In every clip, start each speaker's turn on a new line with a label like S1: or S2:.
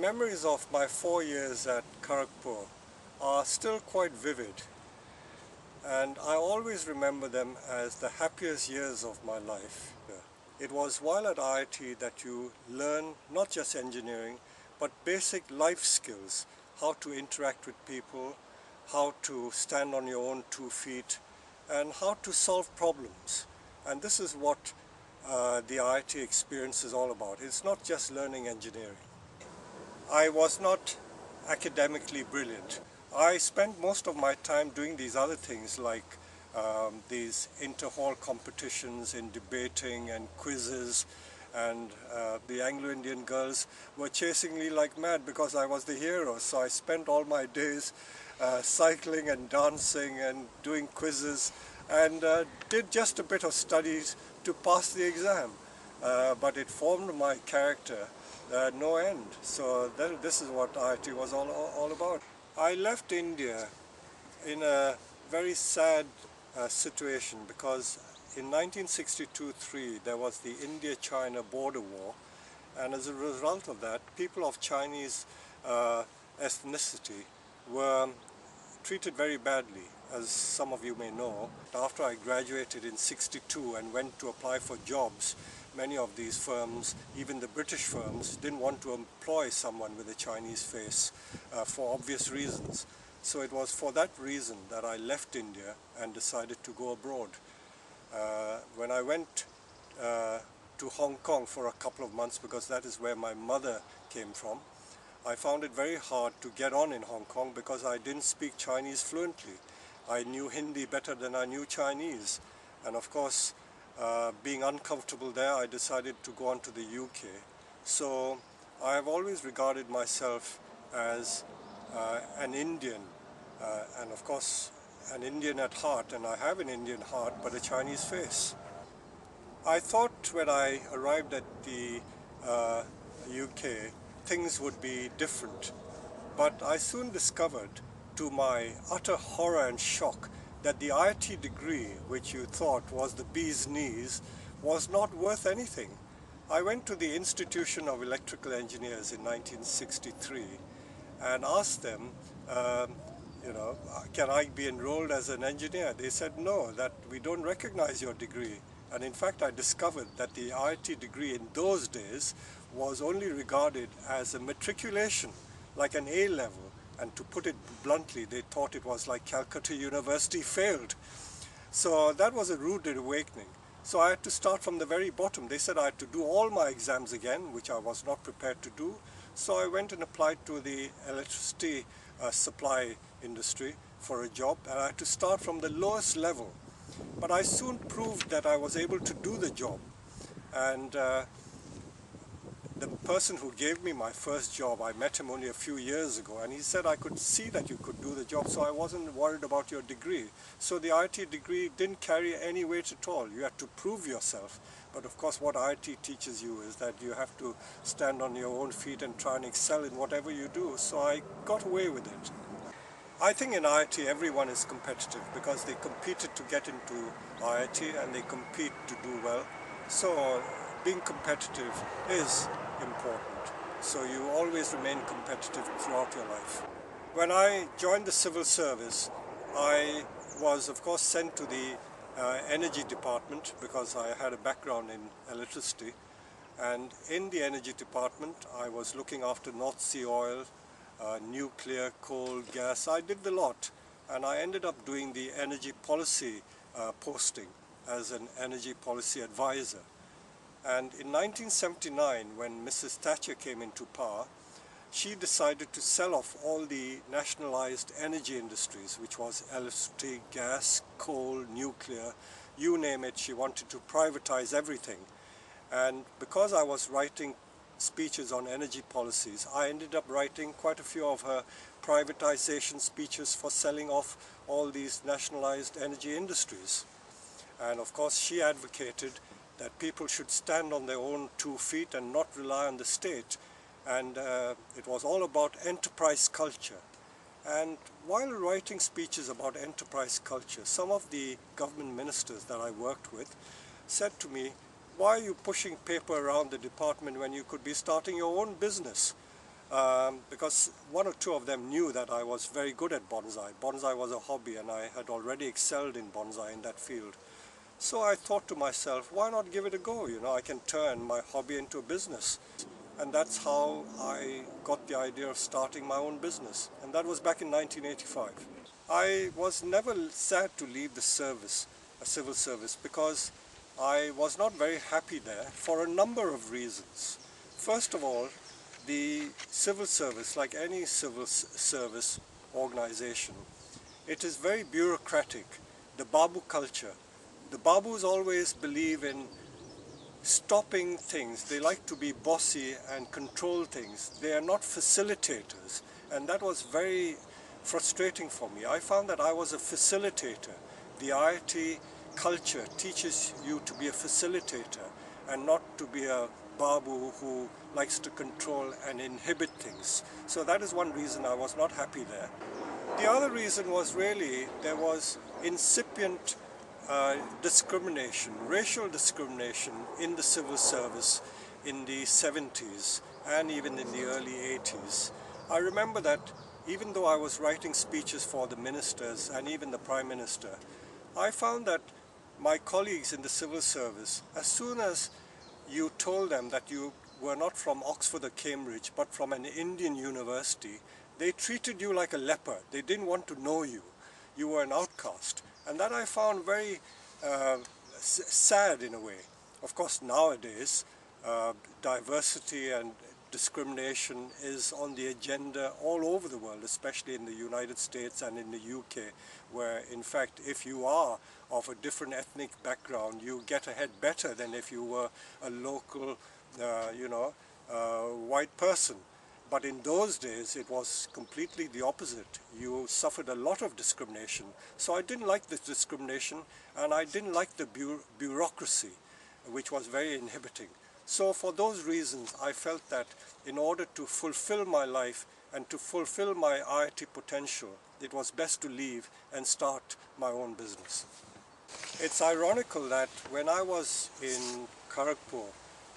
S1: memories of my 4 years at Kharagpur are still quite vivid, and I always remember them as the happiest years of my life. It was while at IIT that you learn not just engineering but basic life skills, how to interact with people, how to stand on your own 2 feet, and how to solve problems. And this is what the IIT experience is all about. It's not just learning engineering. I was not academically brilliant. I spent most of my time doing these other things like these inter-hall competitions in debating and quizzes, and the Anglo-Indian girls were chasing me like mad because I was the hero. So I spent all my days cycling and dancing and doing quizzes, and did just a bit of studies to pass the exam. But it formed my character no end. So this is what IIT was all about. I left India in a very sad situation because in 1962-3 there was the India-China border war, and as a result of that, people of Chinese ethnicity were treated very badly, as some of you may know. After I graduated in '62 and went to apply for jobs, many of these firms, even the British firms, didn't want to employ someone with a Chinese face for obvious reasons. So it was for that reason that I left India and decided to go abroad. When I went to Hong Kong for a couple of months, because that is where my mother came from, I found it very hard to get on in Hong Kong because I didn't speak Chinese fluently. I knew Hindi better than I knew Chinese. And of course, being uncomfortable there, I decided to go on to the UK. So I have always regarded myself as an Indian, and of course an Indian at heart, and I have an Indian heart but a Chinese face. I thought when I arrived at the UK things would be different, but I soon discovered, to my utter horror and shock, that the IIT degree, which you thought was the bee's knees, was not worth anything. I went to the Institution of Electrical Engineers in 1963 and asked them, can I be enrolled as an engineer? They said no, that we don't recognize your degree. And in fact, I discovered that the IIT degree in those days was only regarded as a matriculation, like an A level. And to put it bluntly, they thought it was like Calcutta University failed. So that was a rude awakening. So I had to start from the very bottom. They said I had to do all my exams again, which I was not prepared to do. So I went and applied to the electricity supply industry for a job, and I had to start from the lowest level. But I soon proved that I was able to do the job. And the person who gave me my first job, I met him only a few years ago, and he said, I could see that you could do the job, so I wasn't worried about your degree. So the IIT degree didn't carry any weight at all. You had to prove yourself. But of course, what IIT teaches you is that you have to stand on your own feet and try and excel in whatever you do. So I got away with it. I think in IIT everyone is competitive because they competed to get into IIT and they compete to do well. So being competitive is important. So you always remain competitive throughout your life. When I joined the civil service, I was of course sent to the energy department because I had a background in electricity. And in the energy department, I was looking after North Sea oil, nuclear, coal, gas. I did the lot, and I ended up doing the energy policy posting as an energy policy advisor. And in 1979, when Mrs. Thatcher came into power, she decided to sell off all the nationalized energy industries, which was electricity, gas, coal, nuclear, you name it. She wanted to privatize everything. And because I was writing speeches on energy policies, I ended up writing quite a few of her privatization speeches for selling off all these nationalized energy industries. And of course, she advocated that people should stand on their own 2 feet and not rely on the state. And it was all about enterprise culture. And while writing speeches about enterprise culture, some of the government ministers that I worked with said to me, why are you pushing paper around the department when you could be starting your own business? because one or two of them knew that I was very good at bonsai. Bonsai was a hobby and I had already excelled in bonsai in that field. So I thought to myself, why not give it a go? You know, I can turn my hobby into a business. And that's how I got the idea of starting my own business. And that was back in 1985. I was never sad to leave the service, a civil service, because I was not very happy there for a number of reasons. First of all, the civil service, like any civil service organization, it is very bureaucratic. The Babu culture. The Babus always believe in stopping things. They like to be bossy and control things. They are not facilitators, and that was very frustrating for me. I found that I was a facilitator. The IIT culture teaches you to be a facilitator and not to be a Babu who likes to control and inhibit things. So that is one reason I was not happy there. The other reason was really there was incipient discrimination, racial discrimination in the civil service in the 70s and even in the early 80s. I remember that even though I was writing speeches for the ministers and even the Prime Minister, I found that my colleagues in the civil service, as soon as you told them that you were not from Oxford or Cambridge but from an Indian university, they treated you like a leper. They didn't want to know you. You were an outcast. And that I found very sad in a way. Of course, nowadays, diversity and discrimination is on the agenda all over the world, especially in the United States and in the UK, where, in fact, if you are of a different ethnic background, you get ahead better than if you were a local, white person. But in those days, it was completely the opposite. You suffered a lot of discrimination. So I didn't like this discrimination, and I didn't like the bureaucracy, which was very inhibiting. So for those reasons, I felt that in order to fulfill my life and to fulfill my IIT potential, it was best to leave and start my own business. It's ironical that when I was in Kharagpur,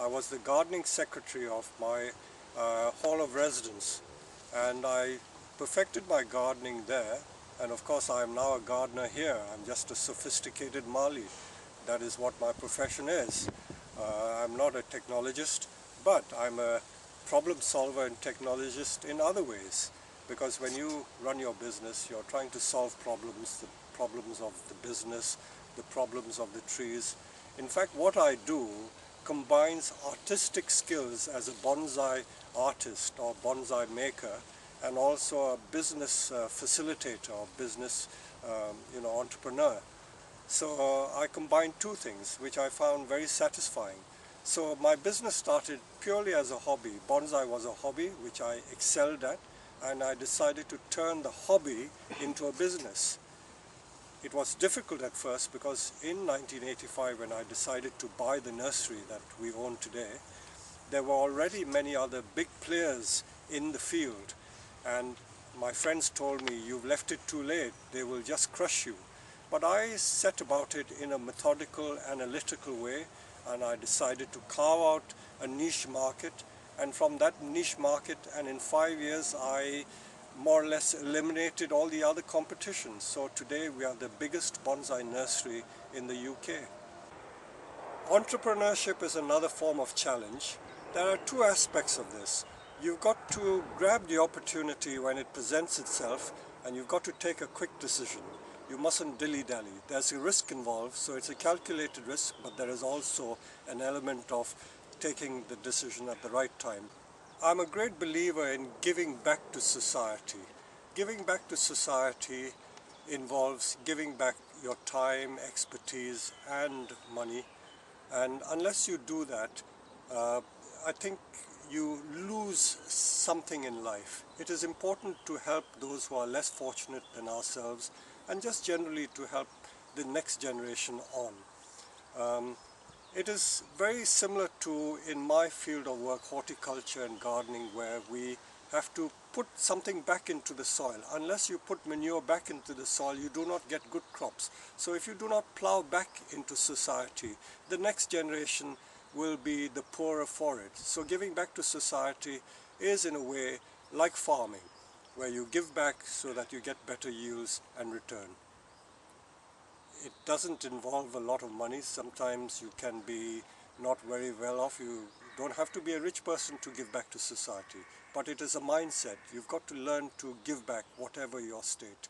S1: I was the gardening secretary of my hall of residence, and I perfected my gardening there, and of course I am now a gardener here. I'm just a sophisticated Mali. That is what my profession is. I'm not a technologist, but I'm a problem solver and technologist in other ways, because when you run your business, you're trying to solve problems, the problems of the business, the problems of the trees. In fact, what I do combines artistic skills as a bonsai artist or bonsai maker, and also a business facilitator or business entrepreneur. So I combined two things which I found very satisfying. So my business started purely as a hobby. Bonsai was a hobby which I excelled at, and I decided to turn the hobby into a business. It was difficult at first because in 1985, when I decided to buy the nursery that we own today, there were already many other big players in the field, and my friends told me, "You've left it too late, they will just crush you." But I set about it in a methodical, analytical way, and I decided to carve out a niche market, and from that niche market, and in 5 years, I more or less eliminated all the other competitions. So today we are the biggest bonsai nursery in the UK. Entrepreneurship is another form of challenge. There are two aspects of this. You've got to grab the opportunity when it presents itself, and you've got to take a quick decision. You mustn't dilly-dally. There's a risk involved, so it's a calculated risk, but there is also an element of taking the decision at the right time. I'm a great believer in giving back to society. Giving back to society involves giving back your time, expertise, and money. And unless you do that, I think you lose something in life. It is important to help those who are less fortunate than ourselves, and just generally to help the next generation on. It is very similar to, in my field of work, horticulture and gardening, where we have to put something back into the soil. Unless you put manure back into the soil, you do not get good crops. So if you do not plow back into society, the next generation will be the poorer for it. So giving back to society is in a way like farming, where you give back so that you get better yields and return. It doesn't involve a lot of money. Sometimes you can be not very well off. You don't have to be a rich person to give back to society, but it is a mindset. You've got to learn to give back whatever your state.